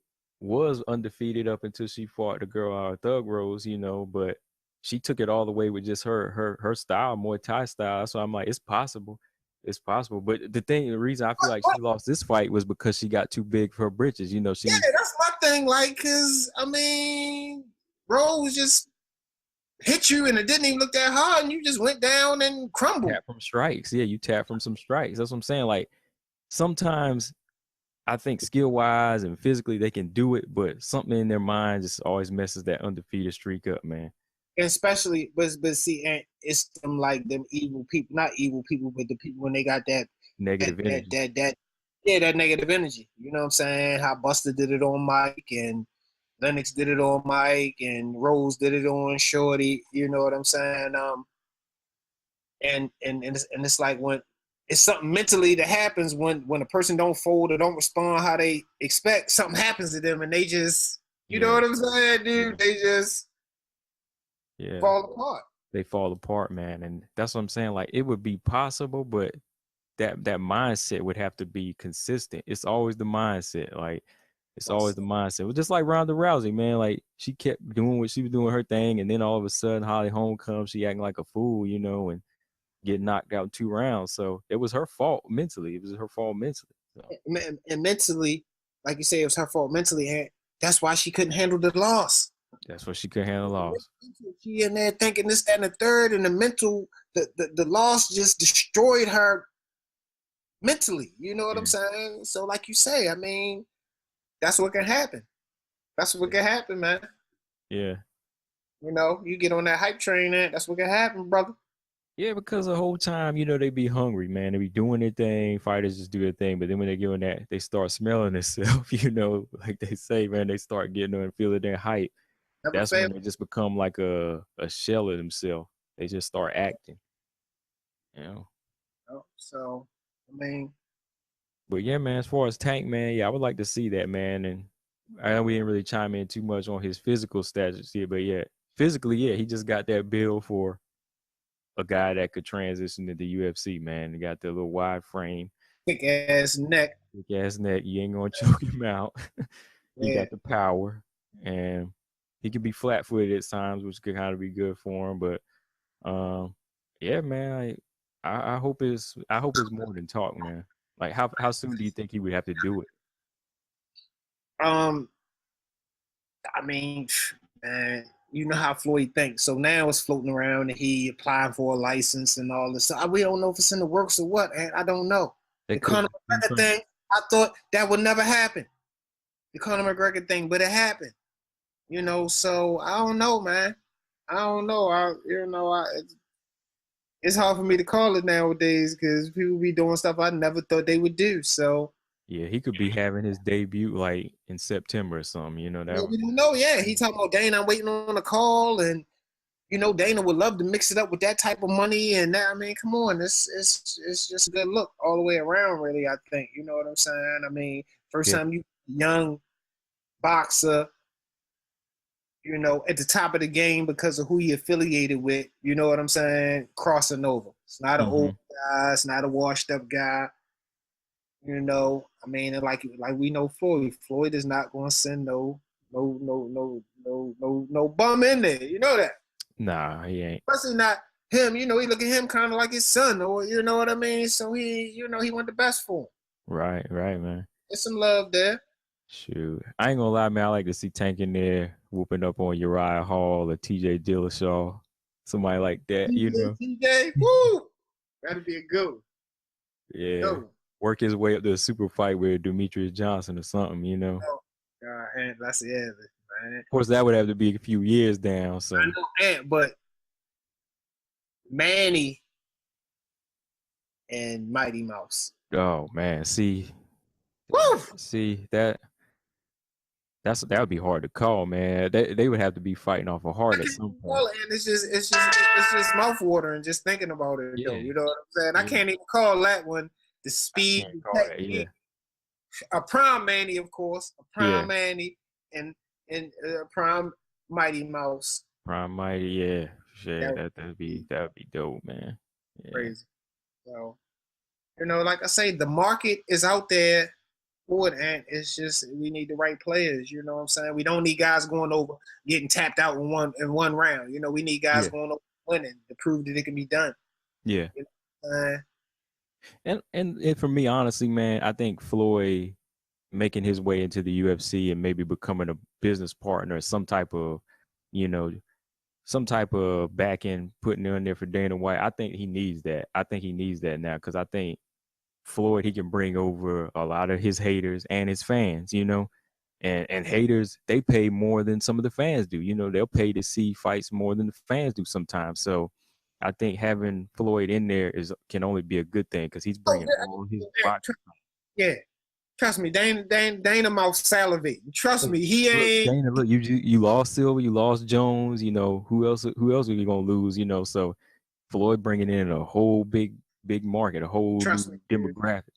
was undefeated up until she fought the girl out of Thug Rose, but she took it all the way with just her style, Muay Thai style. So I'm like, it's possible. It's possible. But the reason I feel like she lost this fight was because she got too big for her britches. Yeah, that's my thing. Like, because, I mean, Rose just hit you and it didn't even look that hard and you just went down and crumbled. Tap from strikes. Yeah, you tap from some strikes. That's what I'm saying. Like, sometimes I think skill-wise and physically they can do it, but something in their mind just always messes that undefeated streak up, man. And especially, but see, and it's them like them evil people, not evil people, but the people when they got that negative energy. That negative energy. You know what I'm saying? How Buster did it on Mike and Lennox did it on Mike and Rose did it on Shorty. You know what I'm saying? And it's like when it's something mentally that happens when a person don't fold or don't respond how they expect, something happens to them and they just, you know what I'm saying, dude? They just fall apart. They fall apart, man. And that's what I'm saying. Like, it would be possible, but that mindset would have to be consistent. It's always the mindset. Like, it's always the mindset. It was just like Ronda Rousey, man. Like, she kept doing what she was doing, her thing, and then all of a sudden, Holly Holm comes, she acting like a fool, and get knocked out in 2 rounds. So it was her fault mentally. It was her fault mentally. So. And mentally, like you say, it was her fault mentally, and that's why she couldn't handle the loss. That's why she couldn't handle the loss. She in there thinking this, that, and the third, and the loss just destroyed her mentally. You know what I'm saying? So, like you say, I mean, that's what can happen. That's what can happen, man. Yeah. You get on that hype train, that's what can happen, brother. Yeah, because the whole time, they be hungry, man. They be doing their thing. Fighters just do their thing. But then when they get on that, they start smelling themselves, like they say, man, they start getting on and feeling their hype. That's when they just become like a shell of themselves. They just start acting. So, I mean. But yeah, man, as far as Tank, man, yeah, I would like to see that, man. And I know we didn't really chime in too much on his physical status here, but yeah, physically, yeah, he just got that build for a guy that could transition to the UFC, man. He got the little wide frame. Thick ass neck. You ain't gonna choke him out. He got the power, and he could be flat-footed at times, which could kind of be good for him. But yeah, man, I hope it's more than talk, man. Like, how soon do you think he would have to do it? I mean, man, you know how Floyd thinks. So now it's floating around and he applying for a license and all this. So we don't know if it's in the works or what. And I don't know. The Conor McGregor thing, I thought that would never happen, the Conor McGregor thing, but it happened. You know, so I don't know, man. I don't know. It's hard for me to call it nowadays because people be doing stuff I never thought they would do. So Yeah, he could be having his debut like in September or something. You know that. we don't know. Yeah, he talking about Dana. I'm waiting on a call, and Dana would love to mix it up with that type of money. And that, I mean, come on, it's just a good look all the way around. Really, I think. You know what I'm saying? I mean, first Yeah, time you young boxer, at the top of the game because of who he affiliated with. You know what I'm saying? Crossing over. It's not an old guy. It's not a washed up guy. I mean, and like we know Floyd. Floyd is not going to send no bum in there. You know that. nah, he ain't. Especially not him. He look at him kind of like his son, or you know what I mean. So he want the best for him. Right, man. There's some love there. Shoot, I ain't gonna lie, man. I like to see Tank in there whooping up on Uriah Hall or TJ Dillashaw, somebody like that. TJ, woo, that'd be a good one. Yeah, work his way up to a super fight with Demetrius Johnson or something. Oh, God, and that's man. Of course, that would have to be a few years down. So I know, but Manny and Mighty Mouse. Oh man, see that would be hard to call, man. They would have to be fighting off a heart at some point. And it's just mouth watering just thinking about it. Yeah. Though, you know what I'm saying? Yeah. I can't even call that one the speed. A prime Manny, of course, a prime Manny, and prime Mighty Mouse. Prime Mighty, yeah, sure. That'd be dope, man. Yeah. Crazy. So, like I say, the market is out there for it, and it's just we need the right players. You know what I'm saying? We don't need guys going over getting tapped out in one round. We need guys going over winning to prove that it can be done. Yeah. And for me, honestly, man, I think Floyd making his way into the UFC and maybe becoming a business partner, some type of back end putting in there for Dana White. I think he needs that. I think he needs that now because I think Floyd, he can bring over a lot of his haters and his fans, and haters, they pay more than some of the fans do. They'll pay to see fights more than the fans do sometimes. So I think having Floyd in there can only be a good thing because he's bringing all his boxing. Yeah. Trust me, Dana mouth salivate. Trust me, he ain't. Dana, look, you lost Silver, you lost Jones. Who else are you gonna lose? So Floyd bringing in a whole big market, a whole new demographic.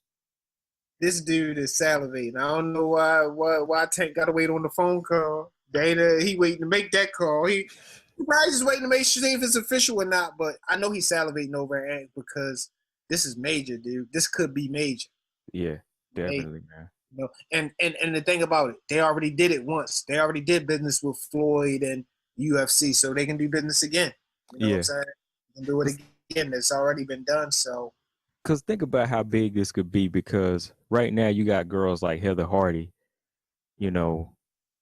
This dude is salivating. I don't know why Tank got to wait on the phone call. Dana, he waiting to make that call. He probably just waiting to make sure if it's official or not. But I know he's salivating over it because this is major, dude. This could be major. Yeah. Definitely, man. And the thing about it, they already did it once. They already did business with Floyd and UFC, so they can do business again. You know what I'm saying? They can do it again. It's already been done. So, because think about how big this could be. Because right now you got girls like Heather Hardy.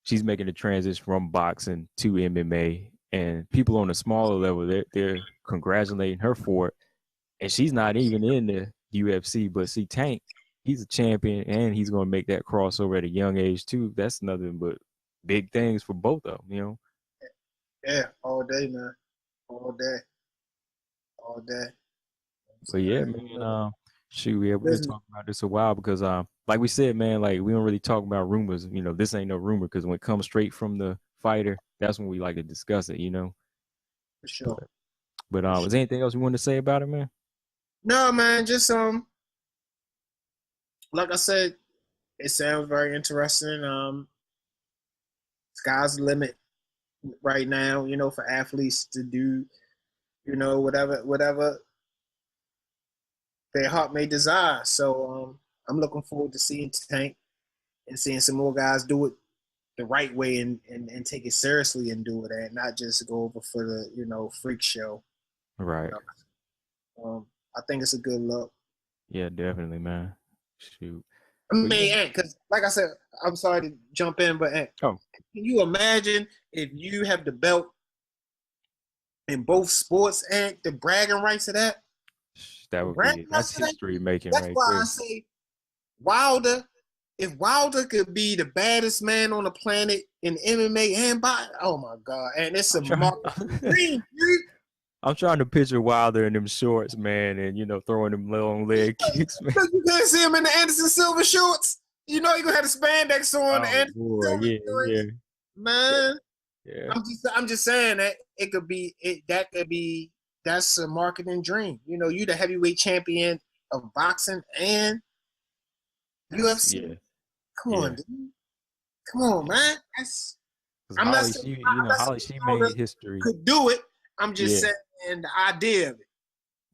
She's making the transition from boxing to MMA, and people on a smaller level they're congratulating her for it, and she's not even in the UFC. But see, Tank, he's a champion, and he's going to make that crossover at a young age too. That's nothing but big things for both of them, Yeah, all day, man, all day. But yeah, man. Shoot, we've been talking about this a while because, like we said, man, like we don't really talk about rumors. This ain't no rumor because when it comes straight from the fighter, that's when we like to discuss it. For sure. But is there anything else you want to say about it, man? No, man. Just like I said, it sounds very interesting. Sky's the limit right now, for athletes to do, whatever their heart may desire. So I'm looking forward to seeing Tank and seeing some more guys do it the right way and take it seriously and do it and not just go over for the, freak show. Right. I think it's a good look. Yeah, definitely, man. Shoot. I mean, because like I said, I'm sorry to jump in, but can you imagine if you have the belt in both sports and the bragging rights of that? That would be that's history making. That's right why there. I say Wilder, if Wilder could be the baddest man on the planet in MMA and boxing, oh my God. And it's a I'm trying. marketing dream, dude. I'm trying to picture Wilder in them shorts, man, and throwing them long leg kicks, man. You can't see him in the Anderson Silva shorts. You know you're gonna have the spandex on the Oh Anderson boy, Silva yeah, shorts. yeah, Man. yeah. I'm just saying that it could be that's a marketing dream. You the heavyweight champion of boxing and UFC. Yeah, Come on, yeah. dude. Come on, Yeah. man. Because I'm not Holly, saying Holly, she Wilder made history. could do it. I'm just Yeah, saying the idea of it.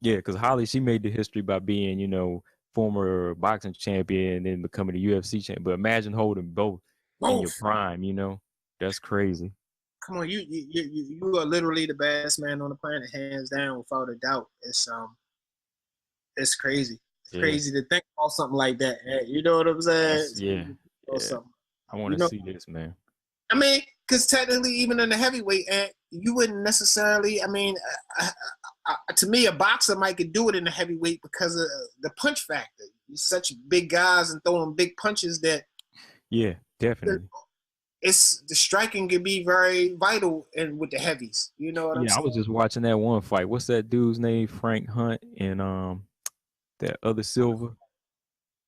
yeah. Because Holly, she made the history by being, former boxing champion and then becoming a UFC champion. But imagine holding both in your Both. prime. That's crazy. Come on, you are literally the best man on the planet, hands down, without a doubt. It's crazy. It's Yeah, crazy to think about something like that. You know what I'm saying? that's yeah, Or yeah. something. I want You to know, see this, man. I mean, because technically, even in the heavyweight, you wouldn't necessarily. I mean, to me, a boxer might could do it in the heavyweight because of the punch factor. You're such big guys and throwing big punches that Yeah, definitely. it's the striking can be very vital in with the heavies. You know what I'm Yeah, I was saying? just watching that one fight. What's that dude's name? Frank Hunt and that other Silver.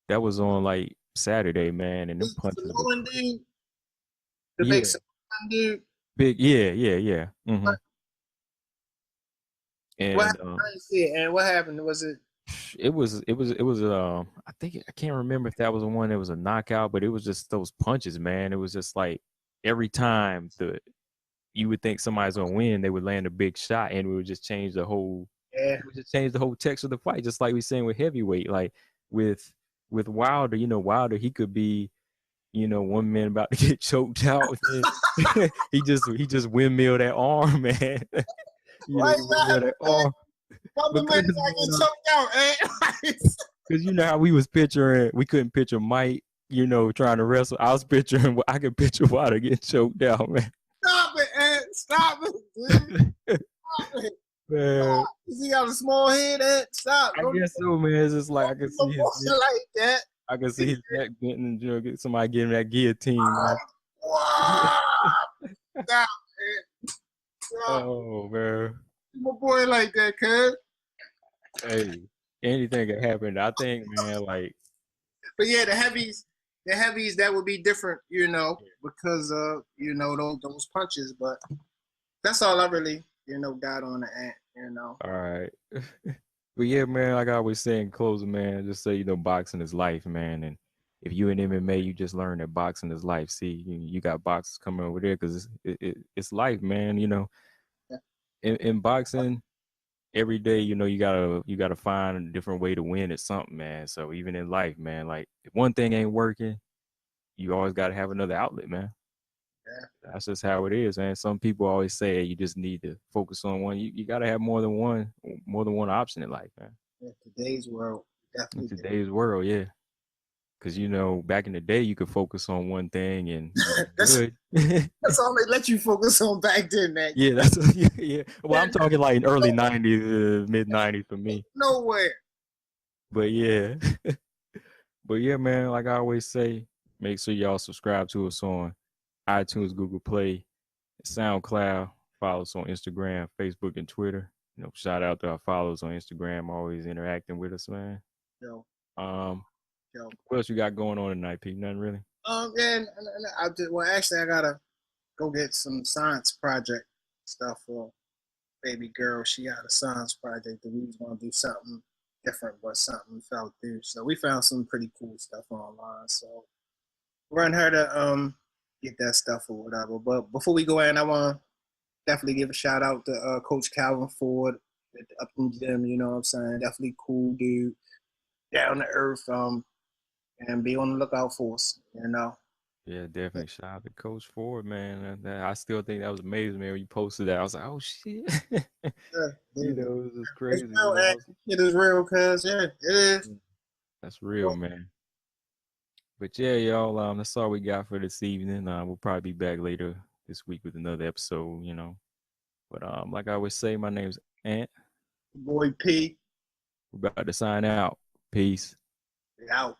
That was on like Saturday, man, and them punches were Samoan crazy. dude, the big Yeah, Samoan dude. big. Yeah, yeah, yeah. What And happened? I didn't see it. And what happened? Was it? it was. I think I can't remember if that was the one that was a knockout, but it was just those punches, man. It was just like every time you would think somebody's gonna win, they would land a big shot, and it would just change the whole. Yeah. It would just change the whole text of the fight, just like we saying with heavyweight, like with Wilder. Wilder, he could be, one man about to get choked out. he just windmill that arm, man. Why He you got windmill that arm other men because not getting choked out? because how we was picturing, we couldn't picture Mike, trying to wrestle. I was picturing, I could picture Wilder getting choked out, man. Stop it, Ed. Stop it, dude. Stop it. Man, Stop. He got a small head, Ed. Stop. I Don't guess so, man. It's just like I can see his neck. like that. I can see his neck bent and get somebody getting that guillotine, man. Stop, Ed. Stop. Oh, man. My boy like that, cuz. Hey, anything can happen. I think, man, like. But yeah, the heavies that would be different, because of those punches. But that's all I really got on the end. All right. But yeah, man, like I always say in closing, man, just say, boxing is life, man. And if you in MMA, you just learn that boxing is life. See, you got boxers coming over there because it's life, man. Yeah. In boxing, every day, you gotta find a different way to win at something, man. So even in life, man, like if one thing ain't working, you always gotta have another outlet, man. Yeah. That's just how it is, man. Some people always say you just need to focus on one. You gotta have more than one option in life, man. In today's world, In definitely. today's world, yeah. Because back in the day, you could focus on one thing and good. That's all they let you focus on back then, man. Yeah, yeah. Well, I'm talking like early '90s, mid '90s for me. Nowhere. But yeah, man. Like I always say, make sure y'all subscribe to us on iTunes, Google Play, SoundCloud. Follow us on Instagram, Facebook, and Twitter. Shout out to our followers on Instagram, always interacting with us, man. Yo. What else you got going on tonight, Pete? Nothing really. Yeah. Actually, I gotta go get some science project stuff for baby girl. She got a science project that we was gonna do something different, but something we fell through. So we found some pretty cool stuff online. So run her to get that stuff or whatever. But before we go in, I want to definitely give a shout out to Coach Calvin Ford at the Upton Gym. You know what I'm saying? Definitely cool dude, down to earth. And be on the lookout for us. Yeah, definitely. Shout out to Coach Ford, man. I still think that was amazing, man. When you posted that, I was like, oh shit. Yeah, it was just crazy. It's real, it is real, cuz it is. That's real, man. But yeah, y'all, that's all we got for this evening. We'll probably be back later this week with another episode, But like I always say, my name's Ant. Boy P. We're about to sign out. Peace. Out.